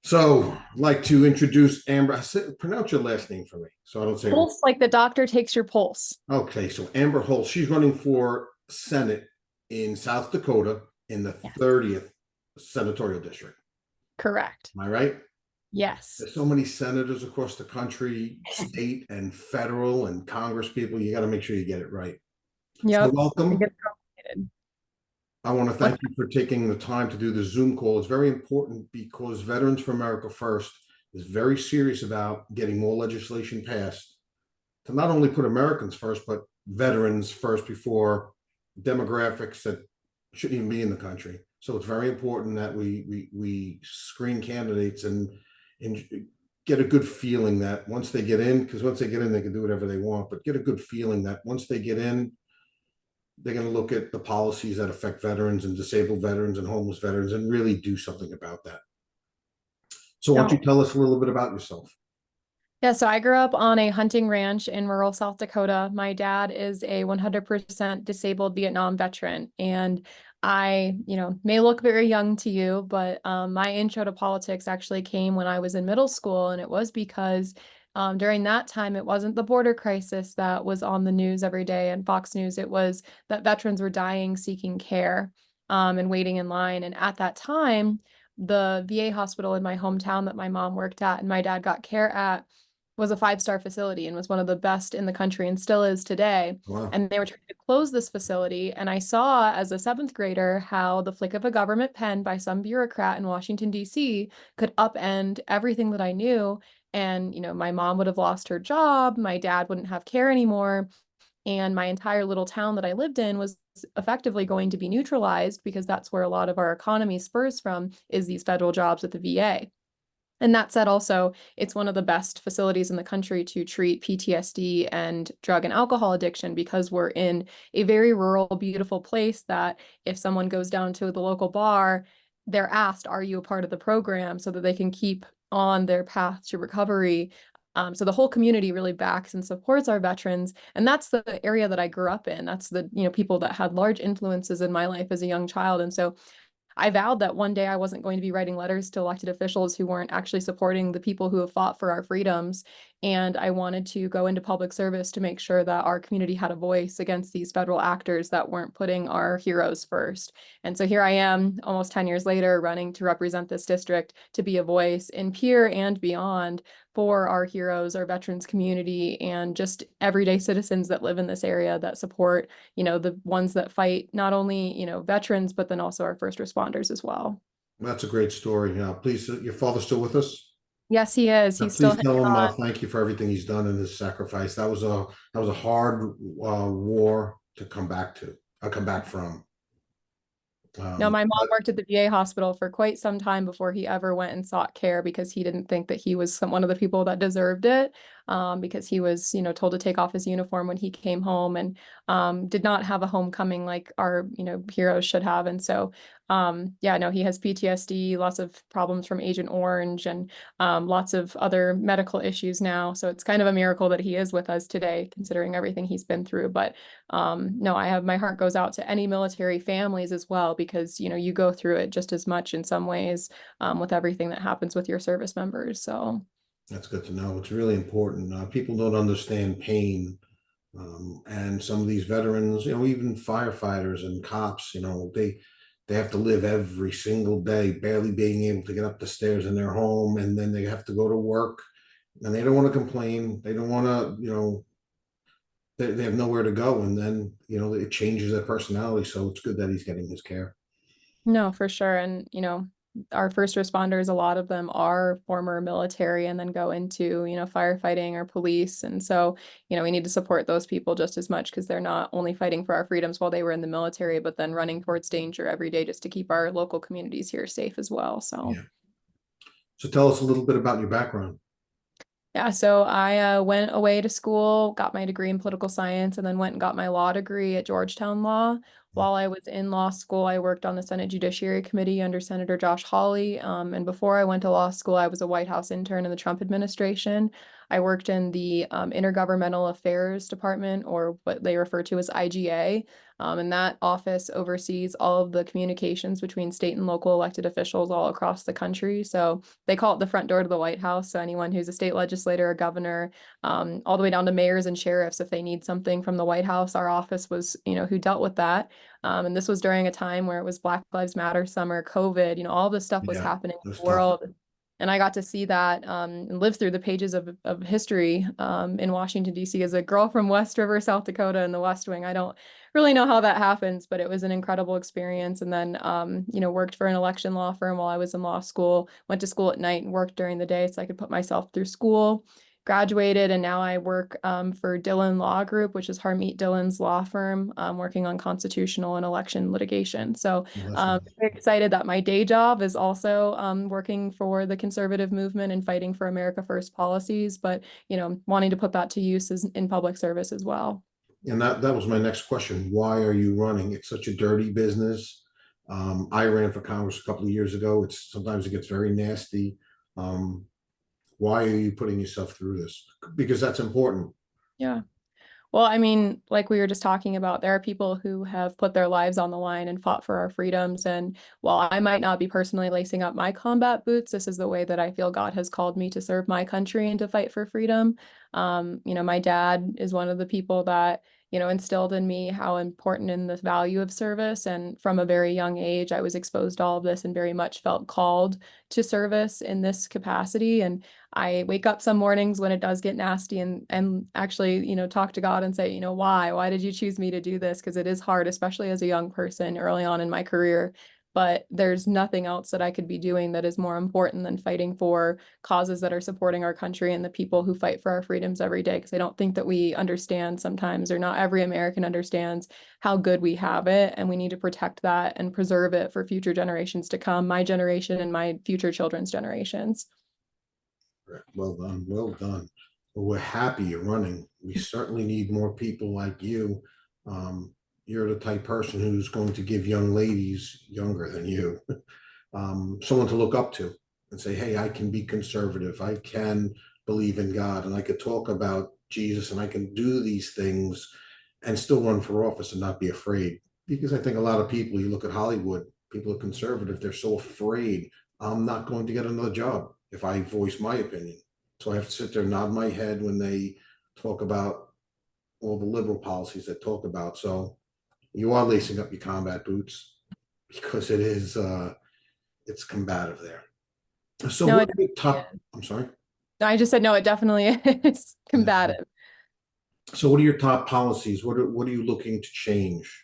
So, I'd like to introduce Amber. Pronounce your last name for me, so I don't say it wrong. Pulse, like the doctor takes your pulse. Okay, so Amber Hulse, she's running for Senate in South Dakota in the Yes. 30th senatorial district. Correct. Am I right? Yes. There's so many senators across the country, state and federal, and Congress people. You got to make sure you get it right. So, Yep. It welcome. gets complicated. I want to What? thank you for taking the time to do the Zoom call. It's very important because Veterans for America First is very serious about getting more legislation passed to not only put Americans first, but veterans first before demographics that shouldn't even be in the country. So it's very important that we screen candidates and get a good feeling that once they get in, because once they get in, they can do whatever they want, but get a good feeling that once they get in, they're going to look at the policies that affect veterans and disabled veterans and homeless veterans and really do something about that. So why don't you No. tell us a little bit about yourself? Yeah, so I grew up on a hunting ranch in rural South Dakota. My dad is a 100% disabled Vietnam veteran, and may look very young to you, but my intro to politics actually came when I was in middle school, and it was because during that time, it wasn't the border crisis that was on the news every day and Fox News. It was that veterans were dying seeking care, and waiting in line. And at that time, the VA hospital in my hometown that my mom worked at and my dad got care at was a five-star facility and was one of the best in the country and still is today. Wow. And they were trying to close this facility. And I saw as a seventh grader how the flick of a government pen by some bureaucrat in Washington, D.C. could upend everything that I knew. And, my mom would have lost her job, my dad wouldn't have care anymore. And my entire little town that I lived in was effectively going to be neutralized because that's where a lot of our economy spurs from is these federal jobs at the VA. And that said, also, it's one of the best facilities in the country to treat PTSD and drug and alcohol addiction because we're in a very rural, beautiful place that if someone goes down to the local bar, they're asked, are you a part of the program so that they can keep on their path to recovery? So the whole community really backs and supports our veterans. And that's the area that I grew up in. That's the, people that had large influences in my life as a young child. And so I vowed that one day I wasn't going to be writing letters to elected officials who weren't actually supporting the people who have fought for our freedoms. And I wanted to go into public service to make sure that our community had a voice against these federal actors that weren't putting our heroes first. And so here I am, almost 10 years later, running to represent this district to be a voice in Pierre and beyond for our heroes, our veterans community, and just everyday citizens that live in this area that support the ones that fight not only, veterans, but then also our first responders as well. That's a great story. Please, your father's still with us? Yes, he is. He's still Please hanging tell him on. thank you for everything he's done in his sacrifice. That was a hard war to come back to. Come back from. No, my mom But worked at the VA hospital for quite some time before he ever went and sought care because he didn't think that he was one of the people that deserved it. Because he was, told to take off his uniform when he came home and did not have a homecoming like our, heroes should have. And so, yeah, no, he has PTSD, lots of problems from Agent Orange, and lots of other medical issues now. So it's kind of a miracle that he is with us today, considering everything he's been through. But no, my heart goes out to any military families as well, because, you go through it just as much in some ways with everything that happens with your service members. So, that's good to know. It's really important. People don't understand pain. And some of these veterans, even firefighters and cops, they have to live every single day, barely being able to get up the stairs in their home, and then they have to go to work, and they don't want to complain. They don't want to, they have nowhere to go, and then it changes their personality. So it's good that he's getting his care. no, for sure. And, our first responders, a lot of them are former military and then go into, firefighting or police. And so, we need to support those people just as much because they're not only fighting for our freedoms while they were in the military, but then running towards danger every day just to keep our local communities here safe as well. So. Yeah. So tell us a little bit about your background. Yeah, so I went away to school, got my degree in political science, and then went and got my law degree at Georgetown Law. While I was in law school, I worked on the Senate Judiciary Committee under Senator Josh Hawley. And before I went to law school, I was a White House intern in the Trump administration. I worked in the Intergovernmental Affairs Department, or what they refer to as IGA. And that office oversees all of the communications between state and local elected officials all across the country. So they call it the front door to the White House. So anyone who's a state legislator, a governor, all the way down to mayors and sheriffs, if they need something from the White House, our office was, who dealt with that. And this was during a time where it was Black Lives Matter summer, COVID, all this stuff was Yeah, happening in that's the tough. world. And I got to see that and live through the pages of history in Washington, D.C. as a girl from West River, South Dakota in the West Wing. I don't really know how that happens, but it was an incredible experience. And then, worked for an election law firm while I was in law school, went to school at night and worked during the day so I could put myself through school. Graduated, and now I work for Dillon Law Group, which is Harmeet Dillon's law firm, working on constitutional and election litigation. So Well, that's nice. very excited that my day job is also working for the conservative movement and fighting for America First policies, but wanting to put that to use in public service as well. And that was my next question. Why are you running? It's such a dirty business. I ran for Congress a couple of years ago. It's sometimes it gets very nasty. Um, why are you putting yourself through this? Because that's important. Yeah. Well, I mean, like we were just talking about, there are people who have put their lives on the line and fought for our freedoms. And while I might not be personally lacing up my combat boots, this is the way that I feel God has called me to serve my country and to fight for freedom. My dad is one of the people that, instilled in me how important in the value of service. And from a very young age, I was exposed to all of this and very much felt called to service in this capacity. And I wake up some mornings when it does get nasty and actually, talk to God and say, why? Why did you choose me to do this? Because it is hard, especially as a young person early on in my career. But there's nothing else that I could be doing that is more important than fighting for causes that are supporting our country and the people who fight for our freedoms every day. Because I don't think that we understand sometimes, or not every American understands how good we have it. And we need to protect that and preserve it for future generations to come, my generation and my future children's generations. Well done. Well done. Well, we're happy you're running. We certainly need more people like you. You're the type person who's going to give young ladies younger than you someone to look up to and say, hey, I can be conservative. I can believe in God and I could talk about Jesus and I can do these things and still run for office and not be afraid. Because I think a lot of people, you look at Hollywood, people are conservative, they're so afraid. I'm not going to get another job if I voice my opinion. So I have to sit there and nod my head when they talk about all the liberal policies they talk about. So you are lacing up your combat boots because it's combative there. So No, what it are the definitely top, is. I'm sorry. No, I just said no, it definitely is Yeah. combative. So what are your top policies? What are you looking to change?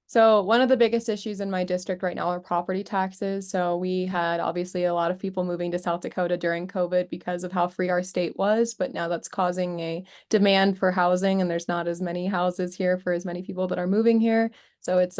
So one of the biggest issues in my district right now are property taxes. So we had obviously a lot of people moving to South Dakota during COVID because of how free our state was, but now that's causing a demand for housing and there's not as many houses here for as many people that are moving here. So it's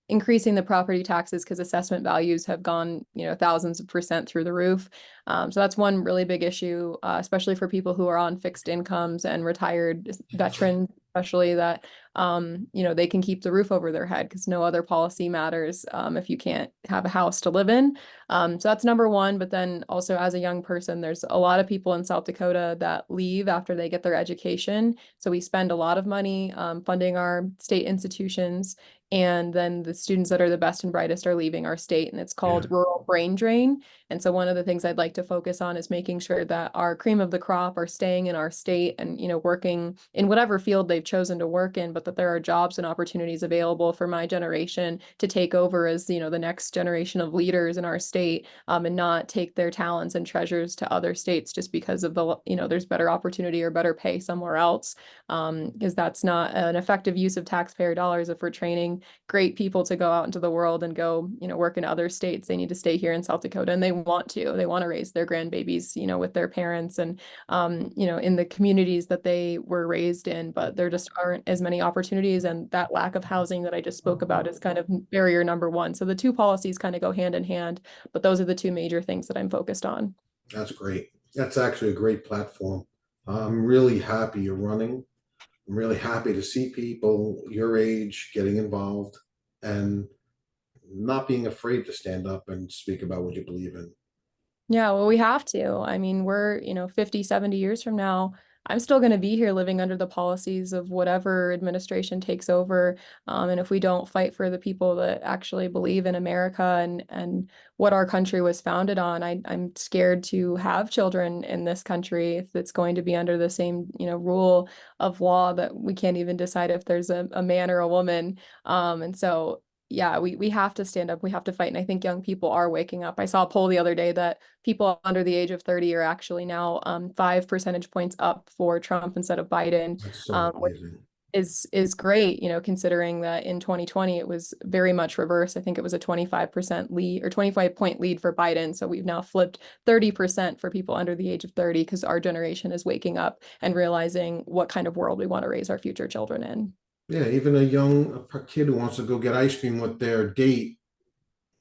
increasing the property taxes because assessment values have gone, thousands of percent through the roof. So that's one really big issue, especially for people who are on fixed incomes and retired veterans, especially that they can keep the roof over their head because no other policy matters if you can't have a house to live in. So that's number one. But then also as a young person, there's a lot of people in South Dakota that leave after they get their education. So we spend a lot of money funding our state institutions. And then the students that are the best and brightest are leaving our state, and it's Yeah. called rural brain drain. And so one of the things I'd like to focus on is making sure that our cream of the crop are staying in our state and, working in whatever field they've chosen to work in, but that there are jobs and opportunities available for my generation to take over as, the next generation of leaders in our state, and not take their talents and treasures to other states just because of there's better opportunity or better pay somewhere else. Because that's not an effective use of taxpayer dollars if we're training great people to go out into the world and go, work in other states. They need to stay here in South Dakota, and they want to raise their grandbabies, with their parents and, in the communities that they were raised in, but there just aren't as many opportunities. And that lack of housing that I just spoke about is kind of barrier number one. So the two policies kind of go hand in hand, but those are the two major things that I'm focused on. That's great. That's actually a great platform. I'm really happy you're running. I'm really happy to see people your age getting involved and not being afraid to stand up and speak about what you believe in. Yeah, well, we have to. I mean, we're, 50, 70 years from now, I'm still going to be here living under the policies of whatever administration takes over. And if we don't fight for the people that actually believe in America and what our country was founded on, I'm scared to have children in this country if it's going to be under the same, rule of law that we can't even decide if there's a man or a woman. And so yeah, we have to stand up. We have to fight. And I think young people are waking up. I saw a poll the other day that people under the age of 30 are actually now 5 percentage points up for Trump instead of Biden, That's so which amazing. is great, considering that in 2020 it was very much reversed. I think it was a 25% lead or 25-point lead for Biden. So we've now flipped 30% for people under the age of 30 because our generation is waking up and realizing what kind of world we want to raise our future children in. Yeah, even a kid who wants to go get ice cream with their date,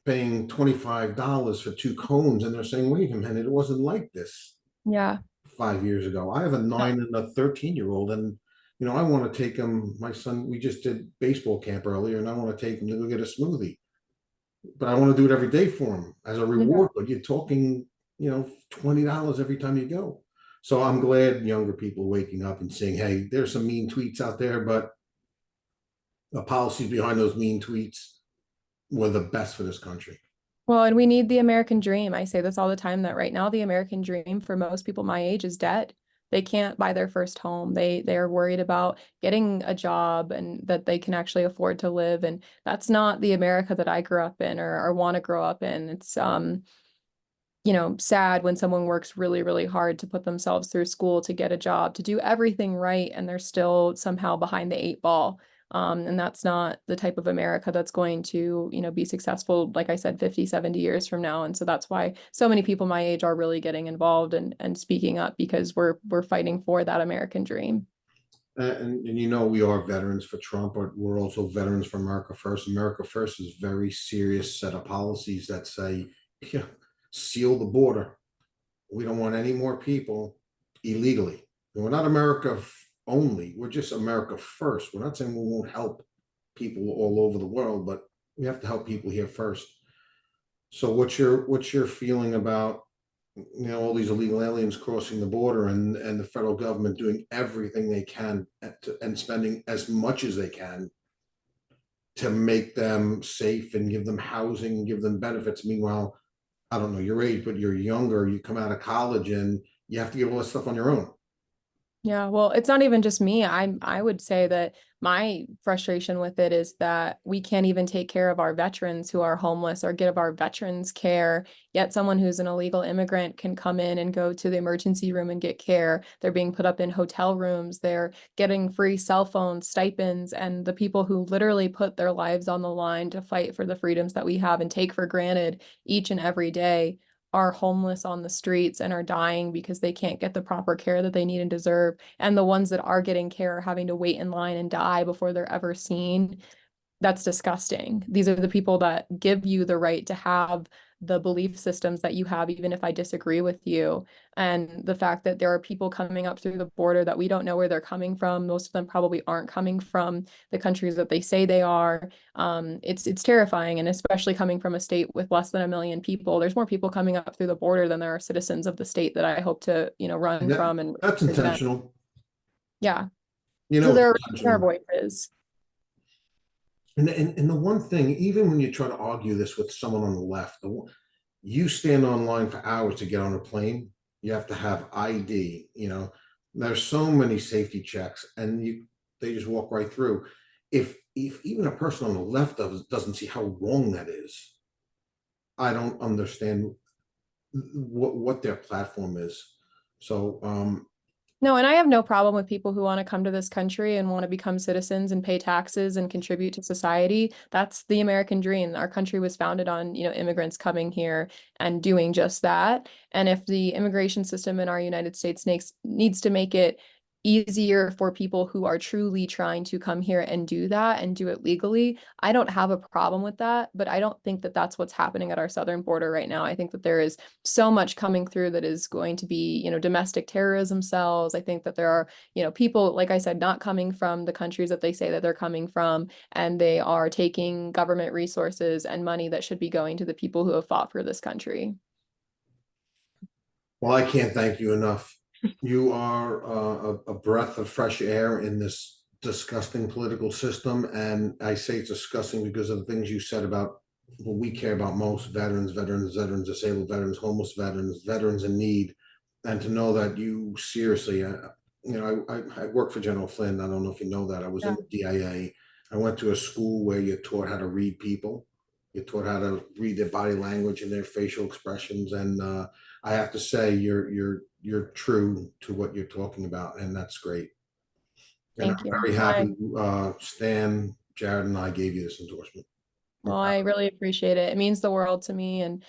paying $25 for two cones, and they're saying, "Wait a minute, it wasn't like this Yeah. 5 years ago." I have a No. 9 and a 13-year-old, and I want to take him. My son, we just did baseball camp earlier, and I want to take him to go get a smoothie. But I want to do it every day for him as a Yeah. reward. But you're talking, $20 every time you go. So I'm glad younger people are waking up and saying, "Hey, there's some mean tweets out there, but the policies behind those mean tweets were the best for this country." Well, and we need the American dream. I say this all the time that right now the American dream for most people my age is dead. They can't buy their first home. They're worried about getting a job and that they can actually afford to live. And that's not the America that I grew up in or want to grow up in. It's sad when someone works really, really hard to put themselves through school to get a job, to do everything right, and they're still somehow behind the eight ball. And that's not the type of America that's going to, be successful, like I said, 50, 70 years from now. And so that's why so many people my age are really getting involved and speaking up because we're fighting for that American dream. And we are veterans for Trump, but we're also veterans for America First. America First is very serious set of policies that say, yeah, seal the border. We don't want any more people illegally. And we're not America only. We're just America First. We're not saying we won't help people all over the world, but we have to help people here first. So what's your feeling about all these illegal aliens crossing the border and the federal government doing everything they can and spending as much as they can to make them safe and give them housing and give them benefits. Meanwhile, I don't know your age, but you're younger, you come out of college and you have to get all this stuff on your own. Yeah, well, it's not even just me. I would say that my frustration with it is that we can't even take care of our veterans who are homeless or give our veterans care. Yet someone who's an illegal immigrant can come in and go to the emergency room and get care. They're being put up in hotel rooms. They're getting free cell phone stipends. And the people who literally put their lives on the line to fight for the freedoms that we have and take for granted each and every day are homeless on the streets and are dying because they can't get the proper care that they need and deserve. And the ones that are getting care are having to wait in line and die before they're ever seen. That's disgusting. These are the people that give you the right to have the belief systems that you have, even if I disagree with you. And the fact that there are people coming up through the border that we don't know where they're coming from. Most of them probably aren't coming from the countries that they say they are. It's terrifying, and especially coming from a state with less than 1 million people. There's more people coming up through the border than there are citizens of the state that I hope to, run And from and that's represent. intentional. Yeah. So It's they're raising our intentional. voices. And the one thing, even when you try to argue this with someone on the left, you stand online for hours to get on a plane. You have to have ID. There's so many safety checks, and they just walk right through. If even a person on the left doesn't see how wrong that is, I don't understand what their platform is. So No, and I have no problem with people who want to come to this country and want to become citizens and pay taxes and contribute to society. That's the American dream. Our country was founded on, immigrants coming here and doing just that. And if the immigration system in our United States needs to make it easier for people who are truly trying to come here and do that and do it legally, I don't have a problem with that. But I don't think that that's what's happening at our southern border right now. I think that there is so much coming through that is going to be, domestic terrorism cells. I think that there are, people, like I said, not coming from the countries that they say that they're coming from, and they are taking government resources and money that should be going to the people who have fought for this country. Well, I can't thank you enough. You are a breath of fresh air in this disgusting political system. And I say it's disgusting because of the things you said about what we care about most: veterans, disabled veterans, homeless veterans, veterans in need. And to know that you seriously, I worked for General Flynn. I don't know if you know that. I was Yeah. in the DIA. I went to a school where you taught how to read people. You taught how to read their body language and their facial expressions. And I have to say, you're true to what you're talking about, and that's great. And Thank I'm you. very happy Stan, Jared, and I gave you this endorsement. I'm Well, proud. I really appreciate it. It means the world to me. And,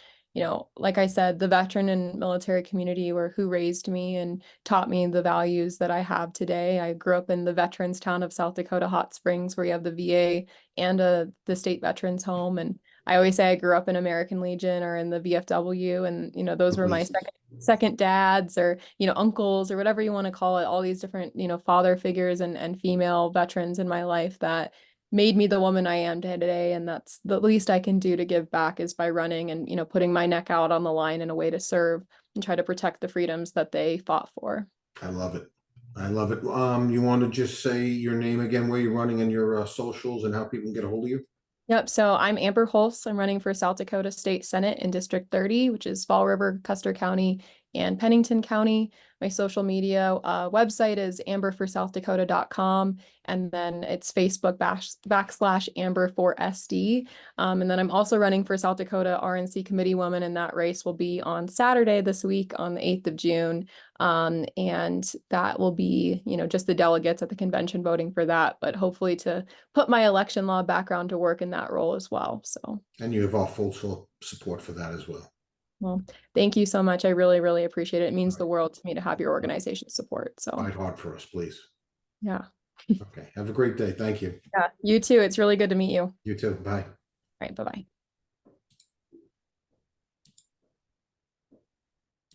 like I said, the veteran and military community were who raised me and taught me the values that I have today. I grew up in the veterans town of South Dakota Hot Springs, where you have the VA and the state veterans home. And I always say I grew up in American Legion or in the VFW. And, those were my Places. second dads or, uncles or whatever you want to call it, all these different, father figures and female veterans in my life that made me the woman I am today. And that's the least I can do to give back is by running and, putting my neck out on the line in a way to serve and try to protect the freedoms that they fought for. I love it. I love it. You want to just say your name again, where you're running, and your socials, and how people can get a hold of you? Yep. So I'm Amber Hulse. I'm running for South Dakota State Senate in District 30, which is Fall River, Custer County, and Pennington County. My social media website is amberforsouthdakota.com. And then it's Facebook /Amber4SD. And then I'm also running for South Dakota RNC committee woman, and that race will be on Saturday this week on the 8th of June. And that will be, just the delegates at the convention voting for that, but hopefully to put my election law background to work in that role as well. So, And you have our full support for that as well. well, thank you so much. I really, really appreciate it. It All means right. the world to me to have your organization's support. So, Fight hard for us, please. yeah. Okay. Have a great day. Thank you. Yeah. You too. It's really good to meet you. All You too. Bye. right. Bye-bye.